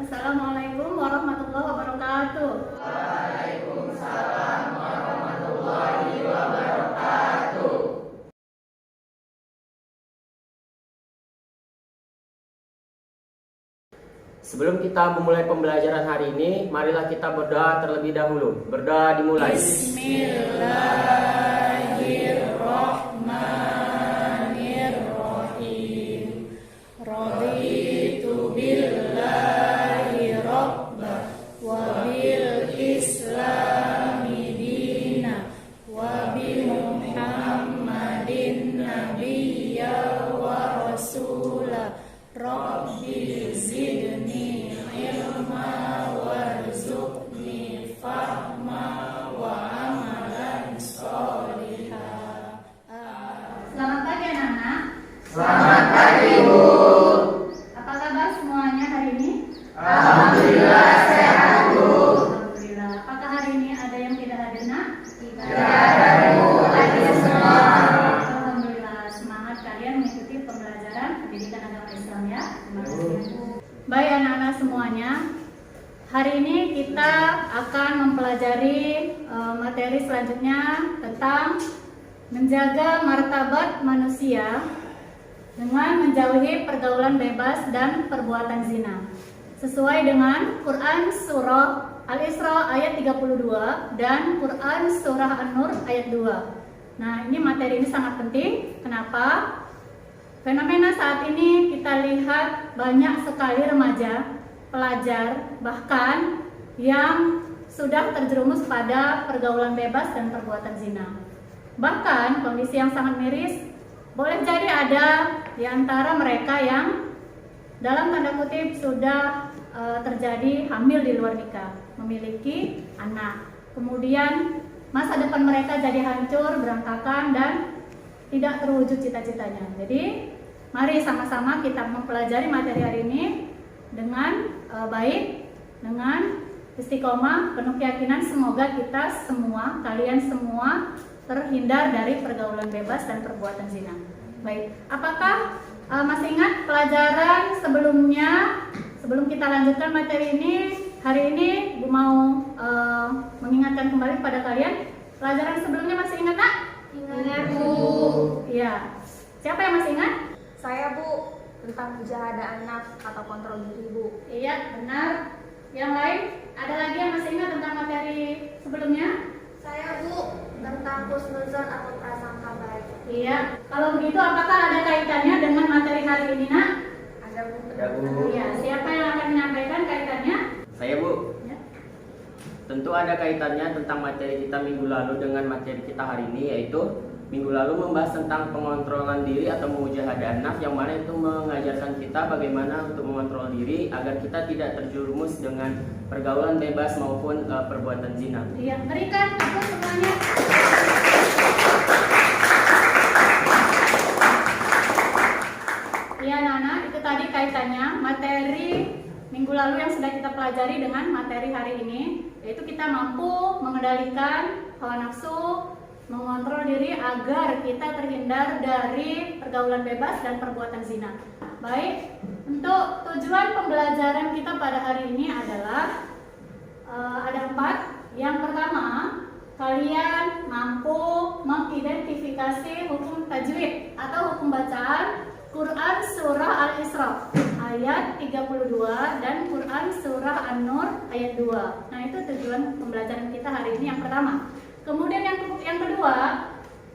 Assalamualaikum warahmatullahi wabarakatuh. Waalaikumsalam warahmatullahi wabarakatuh. Sebelum kita memulai pembelajaran hari ini, marilah kita berdoa terlebih dahulu. Berdoa dimulai. Bismillahirrahmanirrahim. Raditu billahi rabba wa bil islami dina wa bi Muhammadin nabiyya wa rasula. Rabbi zidni ilma warzuqni fahma wa amalan sholihah. Selamat pagi anak-anak. Selamat pagi, Bu. Apa kabar semuanya hari ini? Alhamdulillah sehat, Bu. Alhamdulillah. Apakah hari ini ada yang tidak hadir, Nak? Tidak ada, Bu. Hadir semua. Alhamdulillah, semangat kalian mengikuti pembelajaran pendidikan agama Islam ya. Terima kasih, Bu. Baik anak-anak semuanya, hari ini kita akan mempelajari materi selanjutnya tentang menjaga martabat manusia dengan menjauhi pergaulan bebas dan perbuatan zina. Sesuai dengan Quran Surah Al-Isra ayat 32 dan Quran Surah An-Nur ayat 2. Nah, ini materi ini sangat penting. Kenapa? Fenomena saat ini kita lihat banyak sekali remaja, pelajar, bahkan yang sudah terjerumus pada pergaulan bebas dan perbuatan zina. Bahkan kondisi yang sangat miris, boleh jadi ada di antara mereka yang dalam tanda kutip sudah terjadi hamil di luar nikah, memiliki anak. Kemudian masa depan mereka jadi hancur, berantakan dan tidak terwujud cita-citanya. Jadi mari sama-sama kita mempelajari materi hari ini dengan baik, dengan istiqomah, penuh keyakinan semoga kita semua, kalian semua terhindar dari pergaulan bebas dan perbuatan zina. Baik, apakah masih ingat pelajaran sebelumnya? Sebelum kita lanjutkan materi ini, hari ini Bu mau mengingatkan kembali kepada kalian. Pelajaran sebelumnya masih ingat, Nak? Ingat, Bu. Iya. Siapa yang masih ingat? Saya, Bu, tentang mujahadah anak atau kontrol diri, Bu. Iya, benar. Yang lain? Ada lagi yang masih ingat tentang materi sebelumnya? Saya, Bu, tentang husnuzon atau prasangka baik. Iya. Kalau begitu, apakah ada kaitannya dengan materi hari ini, Nak? Ada, Bu. Ada, Bu. Iya. Siapa yang akan menyampaikan kaitannya? Saya, Bu. Ya. Tentu ada kaitannya tentang materi kita minggu lalu dengan materi kita hari ini, yaitu minggu lalu membahas tentang pengontrolan diri atau mujahadah nafs, yang mana itu mengajarkan kita bagaimana untuk mengontrol diri agar kita tidak terjerumus dengan pergaulan bebas maupun perbuatan zina. Iya, berikan aku semuanya. Iya, Nana, itu tadi kaitannya materi minggu lalu yang sudah kita pelajari dengan materi hari ini, yaitu kita mampu mengendalikan hawa nafsu, mengontrol diri agar kita terhindar dari pergaulan bebas dan perbuatan zina. Baik, untuk tujuan pembelajaran kita pada hari ini adalah ada 4. Yang pertama, kalian mampu mengidentifikasi hukum tajwid atau hukum bacaan Quran Surah Al-Isra ayat 32 dan Quran Surah An-Nur ayat 2. Nah, itu tujuan pembelajaran kita hari ini yang pertama. Kemudian yang kedua,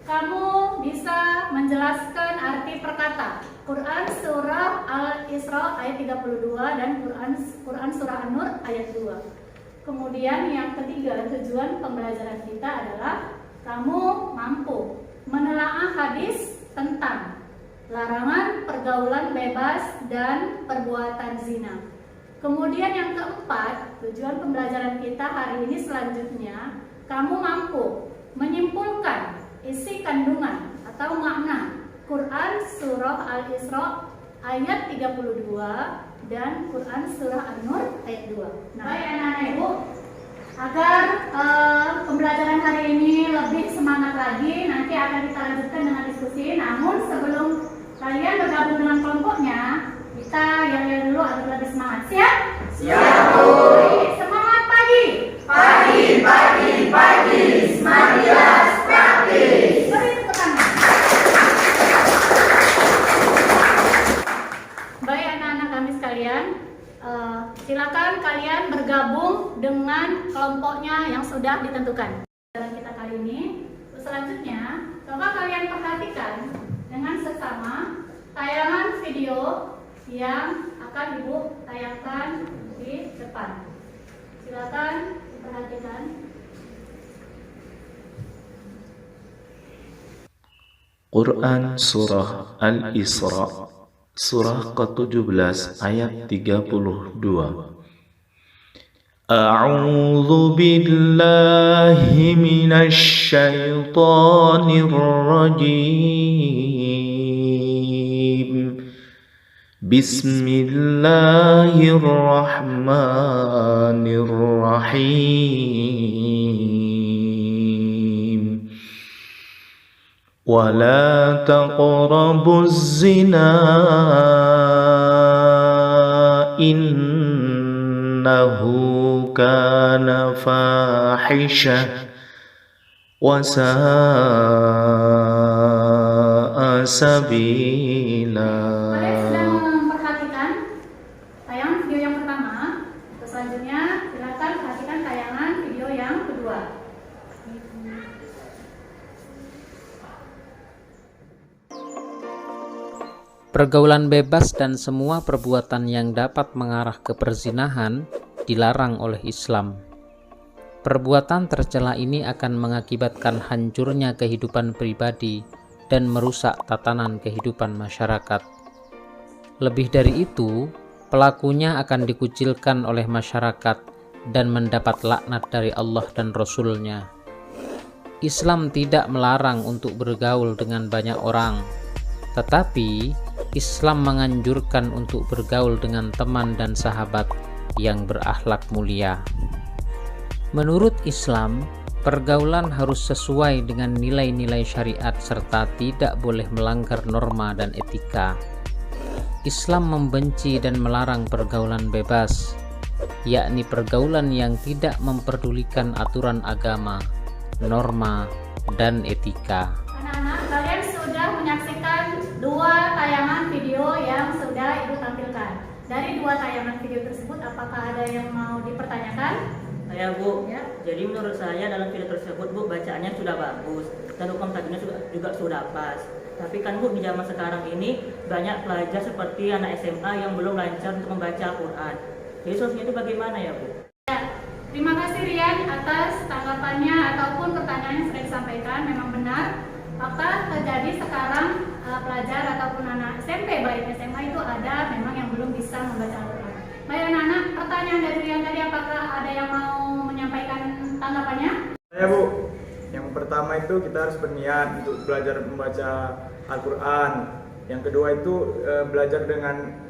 kamu bisa menjelaskan arti perkata Quran Surah Al-Isra ayat 32 dan Quran Surah An-Nur ayat 2. Kemudian yang ketiga, tujuan pembelajaran kita adalah kamu mampu menelaah hadis tentang larangan pergaulan bebas dan perbuatan zina. Kemudian yang keempat, tujuan pembelajaran kita hari ini selanjutnya, kamu mampu menyimpulkan isi kandungan atau makna Quran Surah Al-Isra ayat 32 dan Quran Surah An-Nur ayat 2. Nah, baik anak-anak Ibu, agar pembelajaran hari ini lebih semangat lagi, nanti akan kita lanjutkan dengan diskusi. Namun sebelum kalian bergabung dengan kelompoknya, kita yel-yel dulu agar lebih semangat. Siap? Siap, Bu. Semangat pagi. Pagi, semarilah praktis. Beri tepuk tangan. Baik anak-anak kami sekalian, silakan kalian bergabung dengan kelompoknya yang sudah ditentukan. Dalam kita kali ini, selanjutnya, coba kalian perhatikan dengan seksama tayangan video yang akan Ibu tayangkan di depan. Silakan diperhatikan. Quran Surah Al-Isra Surah ke-17 ayat 32. A'udzu billahi minasy syaithanir rajim. Bismillahirrahmanirrahim. ولا تقربوا الزنا إنه كان فاحشة وساء سبيلا. Kalian sedang memperhatikan tayangan video yang pertama. Selanjutnya silakan perhatikan tayangan video yang kedua. Pergaulan bebas dan semua perbuatan yang dapat mengarah ke perzinahan dilarang oleh Islam. Perbuatan tercela ini akan mengakibatkan hancurnya kehidupan pribadi dan merusak tatanan kehidupan masyarakat. Lebih dari itu, pelakunya akan dikucilkan oleh masyarakat dan mendapat laknat dari Allah dan Rasul-Nya. Islam tidak melarang untuk bergaul dengan banyak orang, tetapi Islam menganjurkan untuk bergaul dengan teman dan sahabat yang berakhlak mulia. Menurut Islam, pergaulan harus sesuai dengan nilai-nilai syariat serta tidak boleh melanggar norma dan etika. Islam membenci dan melarang pergaulan bebas, yakni pergaulan yang tidak memperdulikan aturan agama, norma, dan etika. Anak-anak, kalian sudah menyaksikan dua tayangan video yang sudah Ibu tampilkan. Dari dua tayangan video tersebut, apakah ada yang mau dipertanyakan? Ya Bu, Ya. jadi menurut saya dalam video tersebut Bu bacaannya sudah bagus dan hukum tadinya juga sudah pas. Tapi kan Bu di zaman sekarang ini banyak pelajar seperti anak SMA yang belum lancar untuk membaca Al-Quran. Jadi solusinya itu bagaimana ya Bu? Ya, terima kasih Rian atas tanggapannya ataupun pertanyaan yang sudah disampaikan. Memang benar, fakta terjadi sekarang pelajar ataupun anak SMP baik SMA itu ada memang yang belum bisa membaca Al-Quran. Baik anak-anak, pertanyaan dari Rian tadi apakah ada yang mau menyampaikan tanggapannya? Ya Bu, yang pertama itu kita harus berniat untuk belajar membaca Al-Quran. Yang kedua itu belajar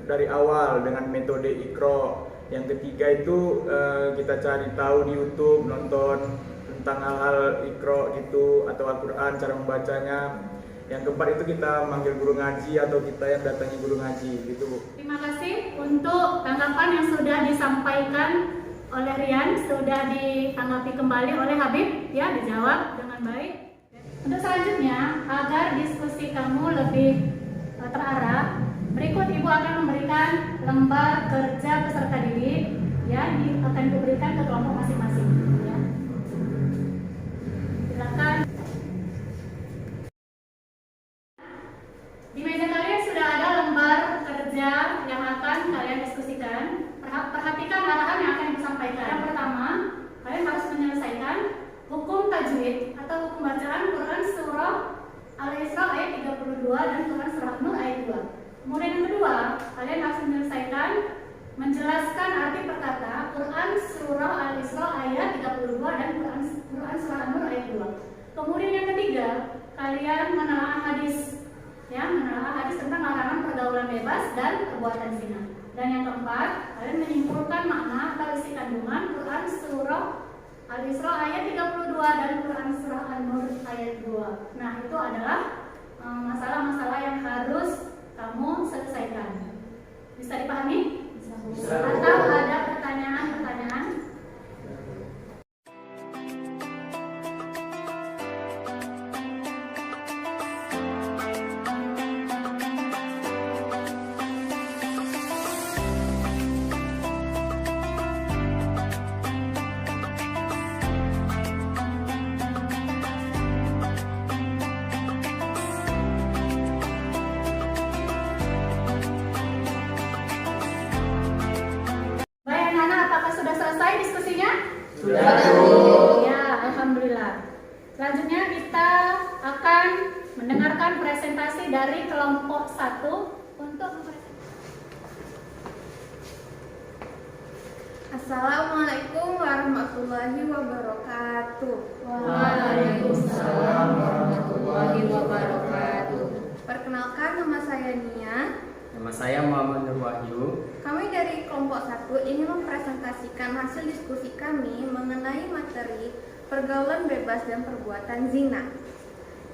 dari awal dengan metode Iqra. Yang ketiga itu kita cari tahu di YouTube, nonton tentang hal-hal Iqra gitu atau Al-Quran, cara membacanya. Yang keempat itu kita manggil guru ngaji atau kita yang datangi guru ngaji gitu Bu. Terima kasih untuk tanggapan yang sudah disampaikan oleh Rian, sudah ditanggapi kembali oleh Habib, ya dijawab dengan baik. Untuk selanjutnya, agar diskusi kamu lebih terarah, berikut Ibu akan memberikan lembar kerja peserta didik, ya, ini akan diberikan ke kelompok masing-masing. Ya. Silakan. Di meja kalian sudah ada lembar kerja yang akan kalian diskusikan. Perhatikan arahan yang akan disampaikan. Yang pertama, kalian harus menyelesaikan hukum tajwid atau hukum bacaan Quran surah Al-Isra ayat 32 dan Quran surah Nur ayat 2. Kemudian yang kedua, kalian harus menyelesaikan menjelaskan arti perkata Quran surah Al-Isra ayat 32 dan Quran surah Nur ayat 2. Kemudian yang ketiga, kalian menelaah hadis, ya, menelaah hadis tentang larangan pergaulan bebas dan perbuatan zina. Dan yang keempat, kalian menyimpulkan makna atau isi kandungan Quran surah Al-Isra ayat 32 dan Quran surah An-Nur ayat 2. Nah, itu adalah masalah-masalah yang harus kamu selesaikan. Bisa dipahami? Bisa. Atau ada selesai diskusinya? Sudah. Ya, alhamdulillah. Selanjutnya kita akan mendengarkan presentasi dari kelompok 1 untuk Assalamualaikum warahmatullahi wabarakatuh. Waalaikumsalam warahmatullahi wabarakatuh. Perkenalkan, nama saya Nia. Nama saya Muhammad Nur Wahyu. Kami dari kelompok 1 ingin mempresentasikan hasil diskusi kami mengenai materi pergaulan bebas dan perbuatan zina.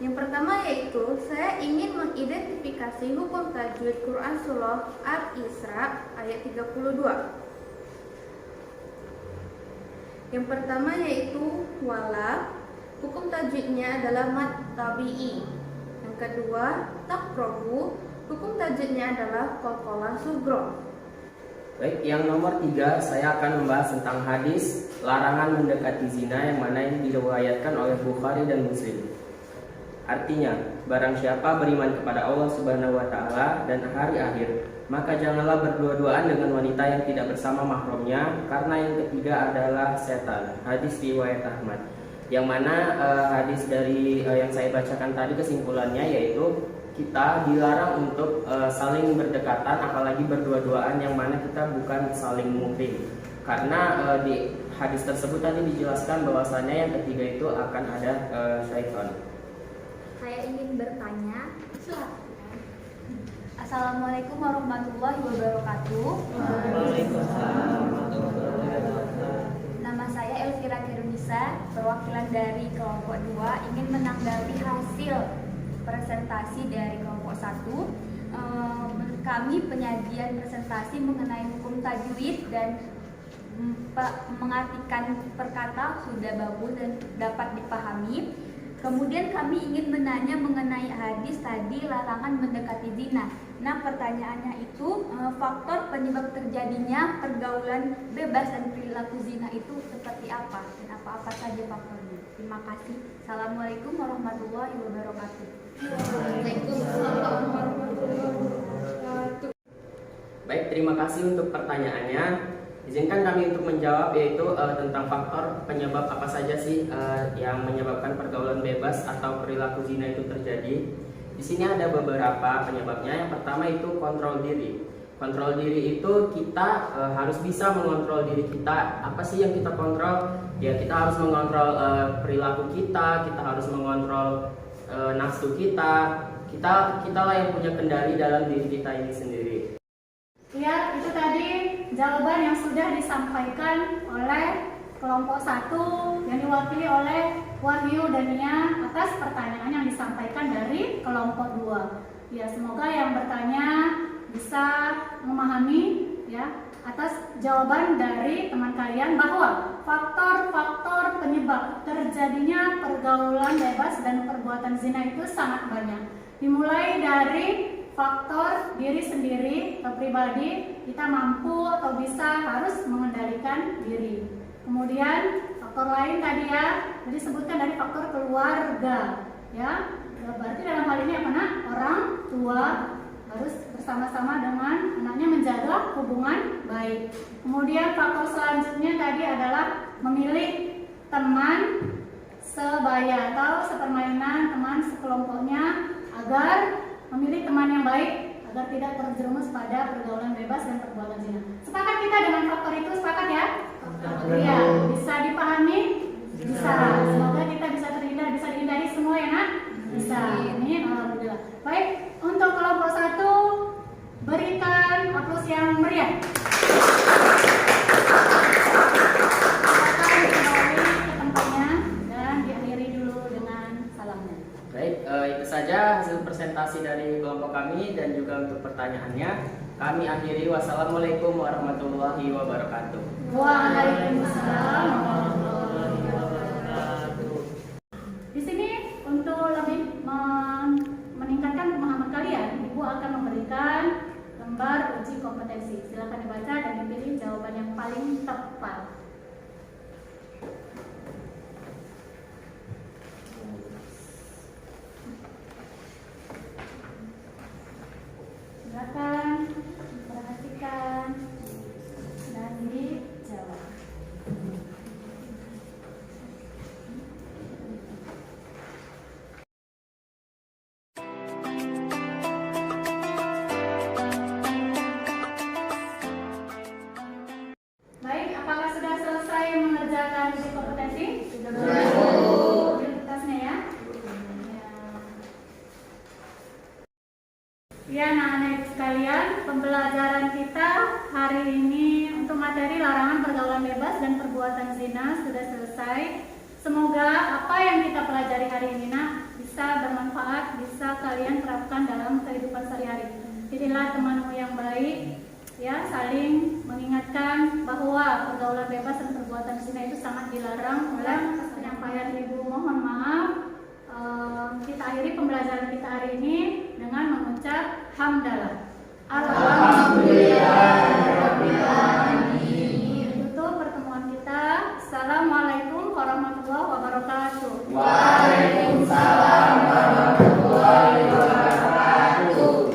Yang pertama yaitu saya ingin mengidentifikasi hukum tajwid Quran Surah Al-Isra ayat 32. Yang pertama yaitu wala, hukum tajwidnya adalah mad tabi'i. Yang kedua taqrabu, hukum tajwidnya adalah qalqalah sugro. Baik, yang nomor 3 saya akan membahas tentang hadis larangan mendekati zina yang mana ini diriwayatkan oleh Bukhari dan Muslim. Artinya, barang siapa beriman kepada Allah Subhanahu wa taala dan hari akhir, maka janganlah berdua-duaan dengan wanita yang tidak bersama mahramnya, karena yang ketiga adalah setan. Hadis riwayat Ahmad. Yang mana hadis dari yang saya bacakan tadi kesimpulannya yaitu kita dilarang untuk saling berdekatan, apalagi berdua-duaan yang mana kita bukan saling muhrim. Karena di hadis tersebut tadi dijelaskan bahwasannya yang ketiga itu akan ada syaitan. Saya ingin bertanya. Assalamualaikum warahmatullahi wabarakatuh. Nama saya Elvira Kerunisa, perwakilan dari kelompok 2 ingin menanggapi hasil presentasi dari kelompok 1. Kami penyajian presentasi mengenai hukum tajwid dan mengartikan perkata sudah bagus dan dapat dipahami. Kemudian kami ingin menanya mengenai hadis tadi larangan mendekati zina. Nah, pertanyaannya itu faktor penyebab terjadinya pergaulan bebas dan perilaku zina itu seperti apa dan apa-apa saja faktornya. Terima kasih. Assalamualaikum warahmatullahi wabarakatuh. Waalaikumsalam warahmatullahi wabarakatuh. Baik, terima kasih untuk pertanyaannya. Izinkan kami untuk menjawab yaitu tentang faktor penyebab apa saja sih yang menyebabkan pergaulan bebas atau perilaku zina itu terjadi. Di sini ada beberapa penyebabnya. Yang pertama itu kontrol diri. Kontrol diri itu kita harus bisa mengontrol diri kita. Apa sih yang kita kontrol? Ya, kita harus mengontrol perilaku kita harus mengontrol nafsu kita. Kitalah yang punya kendali dalam diri kita ini sendiri. Ya, itu tadi jawaban yang sudah disampaikan oleh kelompok 1 yang diwakili oleh Wahyu dan Nia atas pertanyaan yang disampaikan dari kelompok 2. Ya, semoga yang bertanya bisa memahami ya atas jawaban dari teman kalian bahwa faktor-faktor penyebab terjadinya pergaulan bebas dan perbuatan zina itu sangat banyak. Dimulai dari faktor diri sendiri atau pribadi, kita mampu atau bisa harus mengendalikan diri. Kemudian faktor lain tadi ya, disebutkan dari faktor keluarga ya. Berarti dalam hal ini apa nak? Orang tua harus bersama-sama dengan anaknya menjaga hubungan baik. Kemudian faktor selanjutnya tadi adalah memilih teman sebaya atau sepermainan, teman sekelompoknya agar memilih teman yang baik agar tidak terjerumus pada pergaulan bebas dan perbuatan zina. Sepakat kita dengan faktor itu? Sepakat ya? Iya. Bisa dipahami? Bisa. Semoga kita bisa dihindari semua ya nak? Bisa. Amin. Alhamdulillah. Baik, untuk kelompok 1 berikan aplaus yang meriah. Silakan kembali ke tempatnya dan diakhiri dulu dengan salamnya. Baik, itu saja hasil presentasi dari kelompok kami dan juga untuk pertanyaannya. Kami akhiri. Wassalamualaikum warahmatullahi wabarakatuh. Waalaikumsalam warahmatullahi wabarakatuh. Di sini untuk lebih meningkatkan pemahaman kalian, Ibu akan memberikan lembar uji kompetensi. Silakan dibaca dan dipilih jawaban yang paling tepat. Silakan perhatikan dan dijawab. diberi kompetensi? Sudah. Prioritasnya ya. Ya, anak-anak sekalian, pembelajaran kita hari ini untuk materi larangan pergaulan bebas dan perbuatan zina sudah selesai. Semoga apa yang kita pelajari hari ini bisa bermanfaat, bisa kalian terapkan dalam kehidupan sehari-hari. Jadilah temanmu yang baik, ya, saling mengingatkan bahwa pergaulan bebas dan perbuatan zina itu sangat dilarang. Oleh penyampaian Ibu mohon maaf. Kita akhiri pembelajaran kita hari ini dengan mengucap hamdalah. Alhamdulillah. Tutup pertemuan kita. Assalamualaikum warahmatullahi wabarakatuh. Waalaikumsalam.